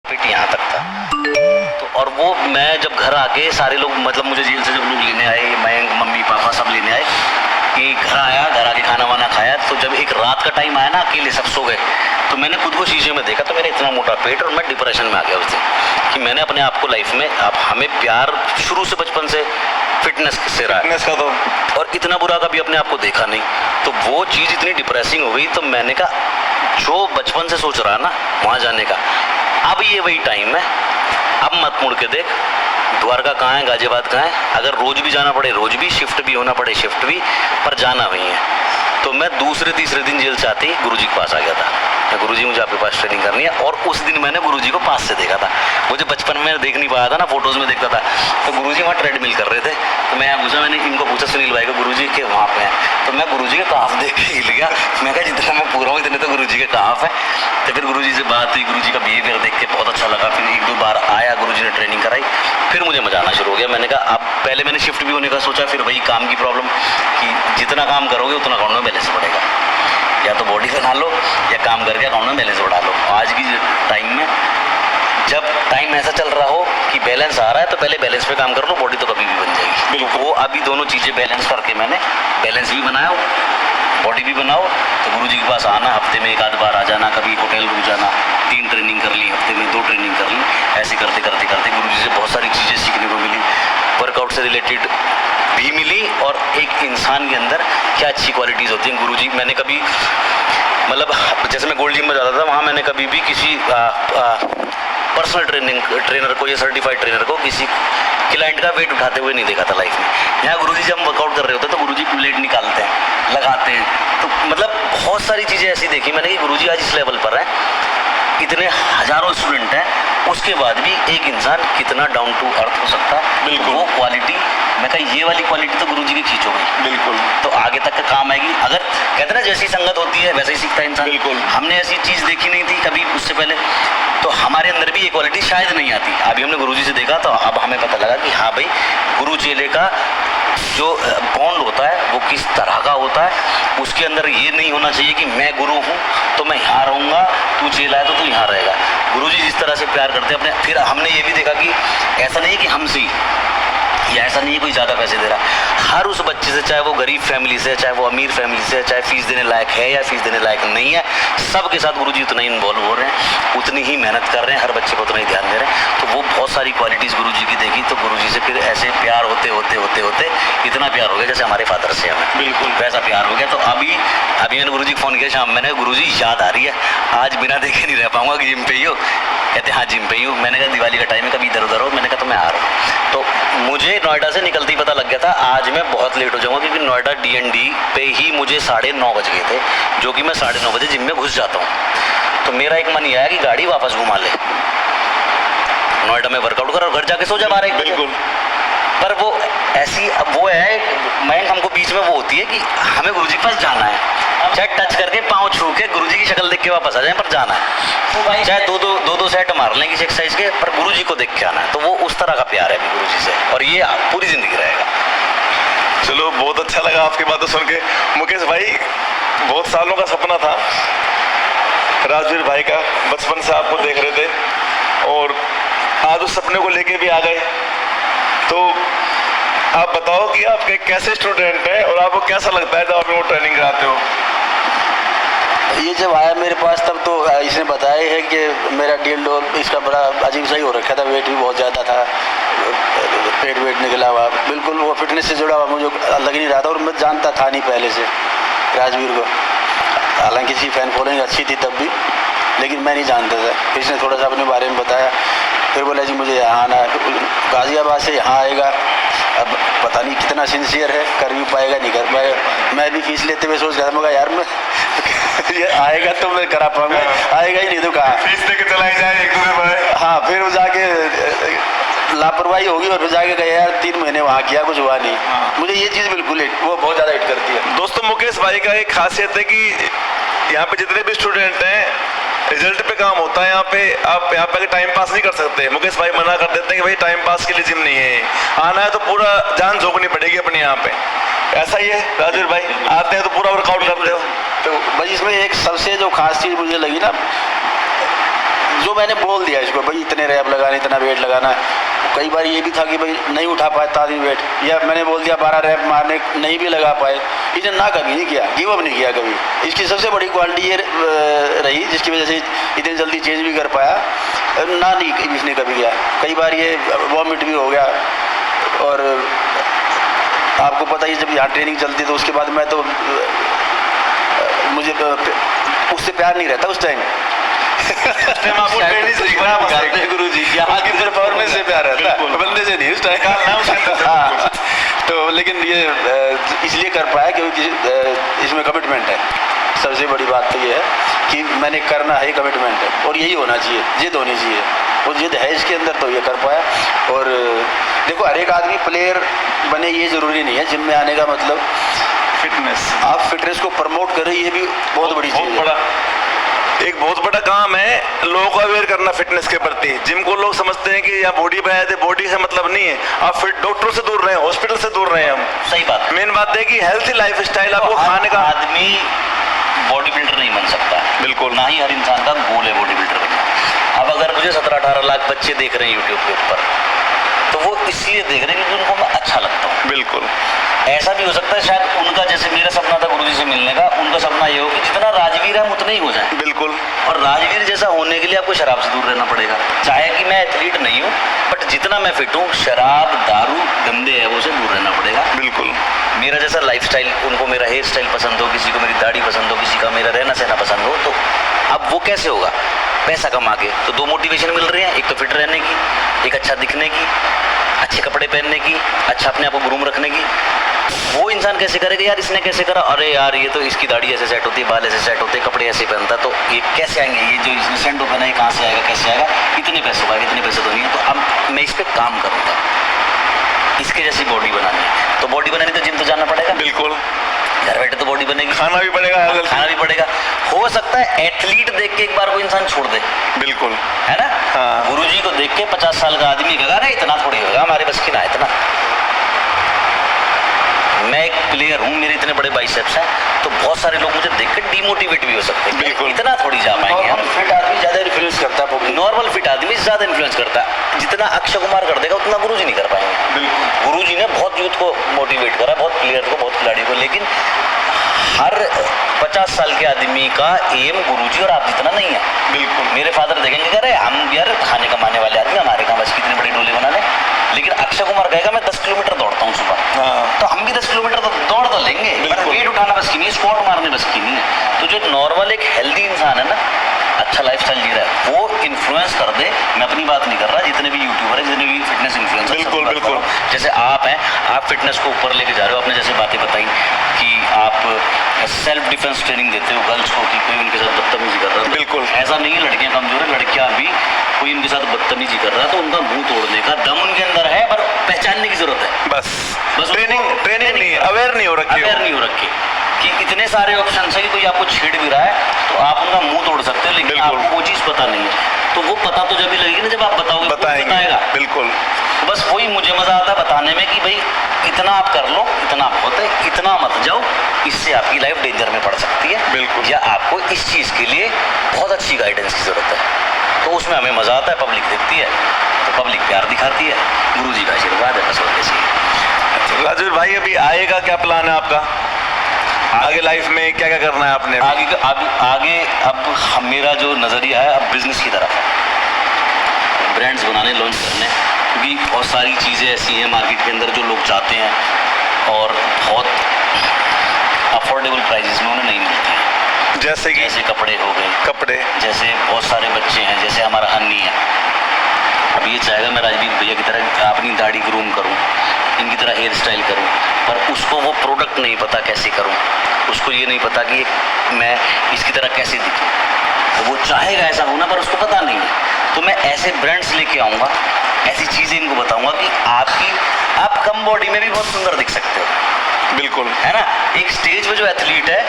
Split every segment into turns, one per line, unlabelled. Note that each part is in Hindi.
पेट यहाँ तक था। तो और वो मैं जब घर आके सारे लोग मतलब मुझे जेल से जब लोग लेने आए, मयंक मम्मी पापा सब लेने आए कि घर आया, घर आके खाना वाना खाया, तो जब एक रात का टाइम आया ना, अकेले सब सो गए, तो मैंने खुद को शीशे में देखा तो मेरा इतना मोटा पेट और मैं डिप्रेशन में आ गया उस दिन कि मैंने अपने आप को लाइफ में, अब हमें प्यार शुरू से बचपन से फिटनेस से रहा
फिटनेस का तो,
और इतना बुरा कभी अपने आप को देखा नहीं। तो वो चीज़ इतनी डिप्रेसिंग हो गई, तो मैंने कहा जो बचपन से सोच रहा ना वहाँ जाने का, अब ये वही टाइम है, अब मत मुड़ के देख। द्वारका कहाँ है, गाजियाबाद कहाँ है, अगर रोज भी जाना पड़े रोज भी, शिफ्ट भी होना पड़े शिफ्ट भी, पर जाना वही है। तो मैं दूसरे तीसरे दिन जेल से आते ही गुरुजी के पास आ गया था, गुरुजी मुझे आपके पास ट्रेनिंग करनी है। और उस दिन मैंने गुरुजी को पास से देखा था, मुझे बचपन में देख नहीं पाया था ना, फोटोज में देखता था। तो गुरुजी वहाँ ट्रेडमिल कर रहे थे, तो मैं पूछा, मैंने इनको पूछा सुनील भाई को, गुरुजी के वहाँ पे हैं, तो मैं गुरुजी के काफ देख के हिल गया। मैं कहा जितना मैं पूरा हूँ इतने तो गुरुजी के काफ है। तो फिर गुरुजी से बात हुई, गुरुजी का बिहेवियर देख के बहुत अच्छा लगा। फिर एक दो बार आया, गुरुजी ने ट्रेनिंग कराई, फिर मुझे मजा आना शुरू हो गया। मैंने कहा अब, पहले मैंने शिफ्ट भी होने का सोचा, फिर वही काम की प्रॉब्लम कि जितना काम करोगे उतना अकाउंट में बैलेंस बढ़ेगा, या तो बॉडी बना लो या काम करके अकाउंट में बैलेंस बढ़ा लो। आज की टाइम में जब टाइम ऐसा चल रहा हो कि बैलेंस आ रहा है, तो पहले बैलेंस पे काम कर लो, बॉडी तो कभी भी बन जाएगी। बिल्कुल, वो अभी दोनों चीज़ें बैलेंस करके मैंने बैलेंस भी बनाया, बॉडी भी बनाओ। तो गुरुजी के पास आना, हफ्ते में एक आध बार आ जाना, कभी होटल रुक जाना, 3 ट्रेनिंग कर ली, हफ्ते में 2 ट्रेनिंग कर ली, ऐसे करते करते करते गुरुजी से बहुत सारी चीज़ें सीखने को मिली, वर्कआउट से रिलेटेड भी मिली, और एक इंसान के अंदर क्या अच्छी क्वालिटीज़ होती हैं। गुरुजी, मैंने कभी मतलब जैसे मैं गोल्ड जिम में जाता था, वहाँ मैंने कभी भी किसी पर्सनल ट्रेनर को या सर्टिफाइड ट्रेनर को किसी क्लाइंट का वेट उठाते हुए नहीं देखा था लाइफ में। यहाँ गुरुजी जब हम वर्कआउट कर रहे होते हैं तो गुरुजी प्लेट निकालते हैं, लगाते हैं, तो मतलब बहुत सारी चीज़ें ऐसी देखी मैंने कि गुरुजी आज इस लेवल पर है, इतने हजारों स्टूडेंट हैं, उसके बाद भी एक इंसान कितना डाउन टू अर्थ हो सकता है।
बिल्कुल,
वो क्वालिटी, मैं कहा ये वाली क्वालिटी तो गुरुजी की खींचोगे,
बिल्कुल,
तो आगे तक का काम आएगी। अगर कहते ना जैसी संगत होती है वैसे ही सीखता है इंसान।
बिल्कुल,
हमने ऐसी चीज़ देखी नहीं थी कभी उससे पहले, तो हमारे अंदर भी ये क्वालिटी शायद नहीं आती। अभी हमने गुरुजी से देखा तो अब हमें पता लगा कि हाँ भाई, गुरु चेले का जो बॉन्ड होता है वो किस तरह का होता है। उसके अंदर ये नहीं होना चाहिए कि मैं गुरु हूँ तो मैं यहाँ रहूँगा, तू चेला है तो तू यहाँ रहेगा। गुरुजी जिस तरह से प्यार करते हैं अपने, फिर हमने ये भी देखा कि ऐसा नहीं है कि हमसे ही, या ऐसा नहीं है कोई ज़्यादा पैसे दे रहा, हर उस बच्चे से, चाहे वो गरीब फैमिली से, चाहे वो अमीर फैमिली से, चाहे फीस देने लायक है या फीस देने लायक नहीं है, सबके साथ गुरुजी उतना ही इन्वॉल्व हो रहे हैं, उतनी ही मेहनत कर रहे हैं, हर बच्चे को उतना ही ध्यान दे रहे हैं। तो वो बहुत सारी क्वालिटीज़ गुरुजी की देखी, तो गुरुजी से फिर ऐसे प्यार होते होते होते होते इतना प्यार हो गया जैसे हमारे फादर से हमें,
बिल्कुल
वैसा प्यार हो गया। तो अभी मैंने गुरुजी को फ़ोन किया शाम, मैंने गुरुजी याद आ रही है, आज बिना देखे नहीं रह पाऊँगा कि जिम पे ही हो। कहते हाँ जिम पे ही हूँ। मैंने कहा दिवाली का टाइम है, कभी इधर उधर हो, मैंने कहा तो मैं आ रहा हूँ। तो मुझे नोएडा से निकलते ही पता लग गया था आज मैं बहुत लेट हो जाऊँगा, क्योंकि नोएडा DND पे ही मुझे 9:30 बज गए थे, जो कि मैं 9:30 बजे जिम में घुस जाता हूँ। तो मेरा एक मन ये आया कि गाड़ी वापस घुमा ले, नोएडा में वर्कआउट कर और घर जाके सो जा 12-1 बजे।
बिल्कुल,
पर वो ऐसी, अब वो है मैं हमको बीच में वो होती है कि हमें गुरुजी के पास जाना है, चाहे टच करके पाँव छू के गुरुजी की शक्ल देख के वापस आ जाए, पर जाना है, चाहे दो सेट मार लें किसी एक्सरसाइज के, पर गुरुजी को देख के आना है। तो वो उस तरह का प्यार है अभी गुरुजी से, और ये पूरी जिंदगी रहेगा।
चलो बहुत अच्छा लगा आपकी बातें सुन के। मुकेश भाई, बहुत सालों का सपना था राजवीर भाई का, बचपन से आपको देख रहे थे और आज उस सपने को लेके भी आ गए। तो आप बताओ कि आप कैसे स्टूडेंट हैं और आपको कैसा लगता है जब आप इनको ट्रेनिंग कराते हो?
ये जब आया मेरे पास तब तो इसने बताया है कि मेरा DL इसका बड़ा अजीब सा ही हो रखा था, वेट भी बहुत ज़्यादा था, पेट वेट निकला हुआ, बिल्कुल वो फिटनेस से जुड़ा हुआ मुझे लग नहीं रहा था, और मैं जानता था नहीं पहले से राजवीर को, हालांकि इसकी फ़ैन फॉलोइंग अच्छी थी तब भी, लेकिन मैं नहीं जानता था। फिर इसने थोड़ा सा अपने बारे में बताया, फिर बोला जी मुझे यहाँ आना है, गाज़ियाबाद से यहाँ आएगा, अब पता नहीं कितना सिंसियर है, कर भी पाएगा नहीं कर पाएगा। मैं भी फीस लेते हुए सोच रहा था, यार मैं ये आएगा तो मैं करा पाऊंगा, आएगा ही नहीं तो कहाँ
फीस दे के चला जाए एक दूसरे में।
हाँ, फिर वो जाके लापरवाही होगी और फिर जाके गया यार 3 महीने वहाँ किया, कुछ हुआ नहीं। मुझे ये चीज़ बिल्कुल वो बहुत ज़्यादा हिट करती है।
दोस्तों, मुकेश भाई का एक खासियत है कि यहाँ पे जितने भी स्टूडेंट हैं रिजल्ट पे काम होता है। यहाँ पे आप यहाँ पे टाइम पास नहीं कर सकते। मुकेश भाई मना कर देते हैं कि भाई टाइम पास के लिए जिम नहीं है, आना है तो पूरा जान झोंकनी पड़ेगी अपने यहाँ पे। ऐसा ही है राजवीर भाई, आते हैं तो पूरा वर्कआउट करते हो।
तो भाई इसमें एक सबसे जो खास चीज़ मुझे लगी ना, जो मैंने बोल दिया इसको, भाई इतने रैप लगाने, इतना वेट लगाना। कई बार ये भी था कि भाई नहीं उठा पाए तादी वेट, या मैंने बोल दिया 12 रैप मारने नहीं भी लगा पाए, इसने ना कभी नहीं किया, गिव अप नहीं किया कभी। इसकी सबसे बड़ी क्वालिटी ये रही जिसकी वजह से इतनी जल्दी चेंज भी कर पाया, ना नहीं इसने कभी किया। कई बार ये वॉमिट भी हो गया, और आपको पता ही जब यहाँ ट्रेनिंग चलती है तो उसके बाद मैं तो मुझे उससे प्यार नहीं रहता उस टाइम।
आपको ट्रेनिंग सीखना है गुरु जी, यहाँ की परफॉर्मेंस से प्यार रहता है, बंदे से नहीं उस टाइम। हाँ, तो लेकिन ये इसलिए कर पाया क्योंकि इसमें कमिटमेंट है। सबसे बड़ी बात तो ये है कि मैंने करना है, कमिटमेंट है, और यही होना चाहिए, जिद होनी चाहिए, वो जिद है इसके अंदर तो ये कर पाया। और देखो हर एक आदमी प्लेयर बने ये ज़रूरी नहीं है, जिम में आने का मतलब फिटनेस,
आप फिटनेस को प्रमोट करें, ये भी बहुत बड़ी चीज़ है।
एक बहुत बड़ा काम है लोगों को अवेयर करना फिटनेस के प्रति। जिम को लोग समझते हैं कि यहाँ बॉडी बनाए थे, बॉडी से मतलब नहीं है। आप फिट डॉक्टरों से दूर रहे, हॉस्पिटल से दूर रहे हम।
सही बात।
मेन बात है कि हेल्थी लाइफ स्टाइल, आपको खाने का।
आदमी बॉडी बिल्डर नहीं बन सकता,
बिल्कुल
ना ही हर इंसान का गोल है बॉडी बिल्डर बनना। अब अगर मुझे 17-18 लाख बच्चे देख रहे हैं यूट्यूब के ऊपर, तो वो इसलिए देख रहे हैं क्योंकि उनको मैं अच्छा लगता हूँ।
बिल्कुल।
ऐसा भी हो सकता है शायद उनका, जैसे मेरा सपना था गुरुजी से मिलने का, उनका सपना ये हो कि जितना राजवीर है हम उतना ही हो जाए।
बिल्कुल।
और राजवीर जैसा होने के लिए आपको शराब से दूर रहना पड़ेगा। चाहे कि मैं एथलीट नहीं हूँ, बट जितना मैं फिट हूँ, शराब दारू गंदे है वो से दूर रहना पड़ेगा।
बिल्कुल।
मेरा जैसा लाइफस्टाइल, उनको मेरा हेयर स्टाइल पसंद हो, किसी को मेरी दाढ़ी पसंद हो, किसी का मेरा रहना सहना पसंद हो, तो अब वो कैसे होगा? पैसा कमा के तो दो मोटिवेशन मिल रही है, एक तो फिट रहने की, एक अच्छा दिखने की, अच्छे कपड़े पहनने की, अच्छा अपने आप को ग्रूम रखने की। वो इंसान कैसे करेगा यार, इसने कैसे करा, अरे यार ये तो इसकी दाढ़ी ऐसे सेट होती है, बाल ऐसे सेट होते हैं, कपड़े ऐसे पहनता, तो ये कैसे आएंगे, ये जो इसने सेंडो पहना है कहाँ से आएगा, कैसे आएगा, इतने पैसे होगा, इतने पैसे तो नहीं है। तो अब मैं इस पर काम करूँगा, इसके जैसी बॉडी बनानी है। तो बॉडी बनानी तो जिम तो जाना पड़ेगा।
बिल्कुल।
घर बैठे तो बॉडी बनेगी,
खाना भी पड़ेगा,
खाना भी पड़ेगा। हो सकता है एथलीट देख के एक बार कोई इंसान छोड़ दे,
बिल्कुल,
है ना।
हाँ।
गुरुजी को देख के 50 साल का आदमी कहेगा अरे इतना थोड़ी होगा, हमारे बस की ना इतना। मैं एक प्लेयर हूँ, मेरे इतने बड़े बाइसेप्स हैं, तो बहुत सारे लोग मुझे देख के डिमोटिवेट भी हो सकते हैं।
बिल्कुल।
इतना थोड़ी जा पाएंगे हम।
फिट आदमी ज़्यादा इन्फ्लुएंस करता है पब्लिक।
नॉर्मल फिट आदमी ज़्यादा इन्फ्लुएंस करता है। जितना अक्षय कुमार कर देगा उतना गुरुजी नहीं कर पाएंगे।
बिल्कुल।
गुरुजी ने बहुत यूथ को मोटिवेट करा, बहुत प्लेयर को, बहुत खिलाड़ी को, लेकिन हर 50 साल के आदमी का एम गुरुजी और आप जितना नहीं है।
बिल्कुल।
मेरे फादर देखेंगे कह रहे हम यार खाने कमाने वाले आदमी, हमारे कहाँ बस कितनी बड़ी डोली बना ले। लेकिन अक्षय कुमार कहेगा मैं 10 किलोमीटर दौड़ता हूँ सुबह।
हाँ।
तो हम भी 10 किलोमीटर तो दौड़ तो लेंगे, पर वेट उठाना बस की नहीं, स्क्वाट मारने बस की नहीं है। तो जो नॉर्मल एक हेल्दी इंसान है ना, अच्छा लाइफस्टाइल जी रहा है, वो इन्फ्लुएंस कर दे। मैं अपनी बात नहीं कर रहा, जितने भी यूट्यूबर है, जितने भी फिटनेस इन्फ्लुएंसर,
बिल्कुल बिल्कुल।
जैसे आप हैं, आप फिटनेस को ऊपर लेके जा रहे हो। आपने जैसे बातें बताई कि आप सेल्फ डिफेंस ट्रेनिंग देते हो गर्ल्स को कि कोई उनके साथ बदतमीजी कर रहा है।
बिल्कुल।
ऐसा नहीं है लड़कियां कमजोर है, लड़कियां भी कोई उनके साथ बदतमीजी कर रहा है तो उनका मुंह तोड़ने का दम उनके अंदर है, पर पहचानने की जरूरत है।
बस
बस
ट्रेनिंग नहीं है, अवेयर नहीं हो रखी,
अवेयर नहीं हो रखी कि इतने सारे ऑप्शन है कि कोई आपको छेड़ भी रहा है तो आप उनका मुंह तोड़ सकते हो, लेकिन आपको वो चीज़ पता नहीं है। तो वो पता तो जब भी लगेगी ना जब आप बताओगे, बताएगा।
बिल्कुल।
तो बस वही मुझे मजा आता है बताने में कि भाई इतना आप कर लो, इतना बहुत है, इतना मत जाओ, इससे आपकी लाइफ डेंजर में पड़ सकती है।
बिल्कुल।
या आपको इस चीज़ के लिए बहुत अच्छी गाइडेंस की जरूरत है। तो उसमें हमें मजा आता है, पब्लिक देखती है तो पब्लिक प्यार दिखाती है, गुरुजी का आशीर्वाद है, बस और कैसी।
राजवीर भाई अभी आएगा क्या प्लान है आपका आगे लाइफ में, क्या क्या करना है आपने?
आगे अब मेरा जो नज़रिया है अब बिजनेस की तरफ है, ब्रांड्स बनाने, लॉन्च करने, क्योंकि बहुत सारी चीज़ें ऐसी हैं मार्केट के अंदर जो लोग चाहते हैं और बहुत अफोर्डेबल प्राइसेस में उन्हें नहीं मिलती हैं।
जैसे कि
जैसे कपड़े हो गए,
कपड़े,
जैसे बहुत सारे बच्चे हैं, जैसे हमारा हन्नी है, अब ये चाहेगा मैं राजवीर भैया की तरह अपनी दाढ़ी ग्रूम करूं, इनकी तरह हेयर स्टाइल करूं, पर उसको वो प्रोडक्ट नहीं पता कैसे करूं, उसको ये नहीं पता कि मैं इसकी तरह कैसे दिखूं। तो वो चाहेगा ऐसा होना, पर उसको पता नहीं है। तो मैं ऐसे ब्रांड्स लेके आऊँगा, ऐसी चीज़ें इनको बताऊँगा कि आप कम बॉडी में भी बहुत सुंदर दिख सकते हो।
बिल्कुल,
है ना। एक स्टेज पे जो एथलीट है,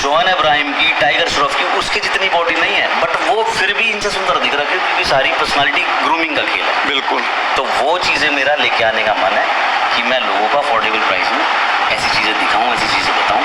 जॉन इब्राहिम की, टाइगर श्रॉफ की, उसकी जितनी बॉडी नहीं है, बट वो फिर भी इनसे सुंदर दिख रहा है क्योंकि सारी पर्सनालिटी ग्रूमिंग का खेल है।
बिल्कुल।
तो वो चीज़ें मेरा लेके आने का मन है कि मैं लोगों को अफोर्डेबल प्राइस में ऐसी चीज़ें दिखाऊं, ऐसी चीज़ें बताऊं।